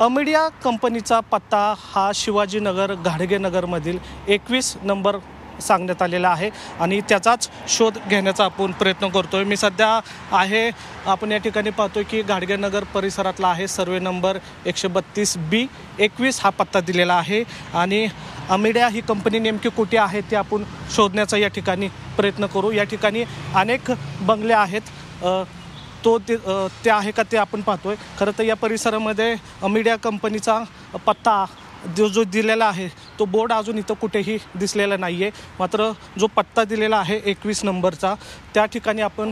अमिडिया कंपनीचा पत्ता हा शिवाजीनगर घाडगेनगरमधील 21 नंबर सांगण्यात आलेला आहे आणि त्याचाच शोध घेण्याचा आपण प्रयत्न करतोय। मी सध्या आहे आपण या ठिकाणी पाहतोय की घाडगेनगर परिसरातला आहे। सर्वे नंबर 132B 21 हा पत्ता दिलेला आहे आणि अमिडिया ही कंपनी नेमकी कुठे आहे ते आपण शोधण्याचा या ठिकाणी प्रयत्न करू। या ठिकाणी अनेक बंगले आहेत, ते आहे का ते आपण पाहतोय। खरं तर या परिसरामध्ये अमिडिया कंपनीचा पत्ता जो दिलेला आहे तो बोर्ड अजून इथं कुठेही दिसलेला नाही आहे। मात्र जो पत्ता दिलेला आहे 21 नंबरचा त्या ठिकाणी आपण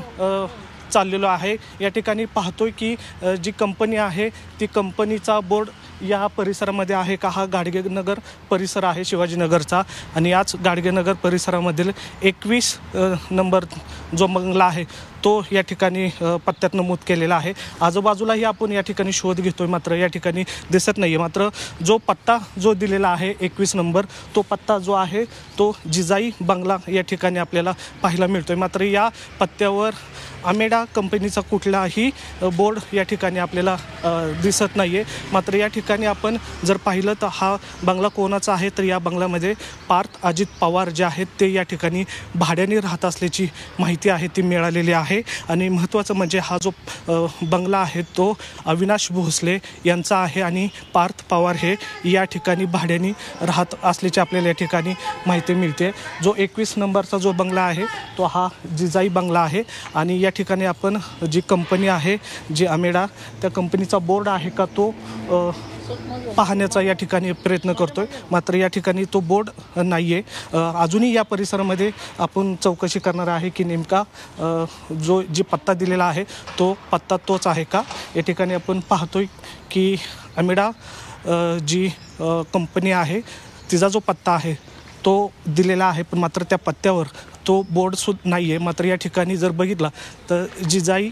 चाललेलो आहे। या ठिकाणी पाहतोय की जी कंपनी आहे ती कंपनीचा बोर्ड या परिसरामध्ये आहे का, हा घाडगेनगर परिसर आहे शिवाजीनगरचा आणि याच घाडगेनगर परिसरामधील 21 नंबर जो बंगला आहे तो या ठिकाणी पत्त्यात नमूद केलेला आहे। आजूबाजूलाही आपण या ठिकाणी शोध घेतोय मात्र या ठिकाणी दिसत नाही आहे। मात्र जो पत्ता जो दिलेला आहे 21 नंबर तो पत्ता जो आहे तो जिजाई बंगला या ठिकाणी आपल्याला पाहायला मिळतोय। मात्र या पत्त्यावर अमिडिया कंपनीचा कुठलाही बोर्ड या ठिकाणी आपल्याला दिसत नाही आहे। मात्र या ठिकाणी आपण जर पाहिलं तर हा बंगला कोणाचा आहे तर या बंगल्यामध्ये पार्थ अजित पवार जे आहेत ते या ठिकाणी भाड्याने राहत असल्याची माहिती आहे ती मिळालेली आहे। आणि महत्त्वाचं म्हणजे हा जो बंगला आहे तो अविनाश भोसले यांचा आहे आणि पार्थ पवार हे या ठिकाणी भाड्याने राहत असल्याची आपल्याला या ठिकाणी माहिती मिळते। जो 21 नंबरचा जो बंगला आहे तो हा जिजाई बंगला आहे आणि या ठिकाणी आपण जी कंपनी आहे जी अमिडिया त्या कंपनीचा बोर्ड आहे का तो पाहण्याचा या ठिकाणी प्रयत्न करतोय। मात्र या ठिकाणी तो बोर्ड नाही आहे। अजूनही या परिसरामध्ये आपण चौकशी करणार आहे की नेमका जी पत्ता दिलेला आहे तो पत्ता तोच आहे का। या ठिकाणी आपण पाहतोय की अमिडिया जी कंपनी आहे तिचा जो पत्ता आहे तो दिलेला आहे, पण मात्र त्या पत्त्यावर तो बोर्ड सुद्धा नाही आहे। मात्र या ठिकाणी जर बघितला तर जिजाई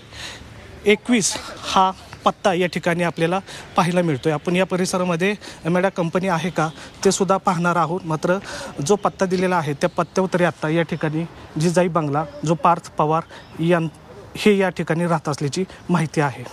21 हा पत्ता या ठिकाणी आपल्याला पाहायला मिळतोय। आपण या परिसरामध्ये अमिडिया कंपनी आहे का ते सुद्धा पाहणार आहोत। मात्र जो पत्ता दिलेला आहे त्या पत्त्यावर तरी आत्ता या ठिकाणी जिजाई बंगला जो पार्थ पवार हे या ठिकाणी राहत असल्याची माहिती आहे।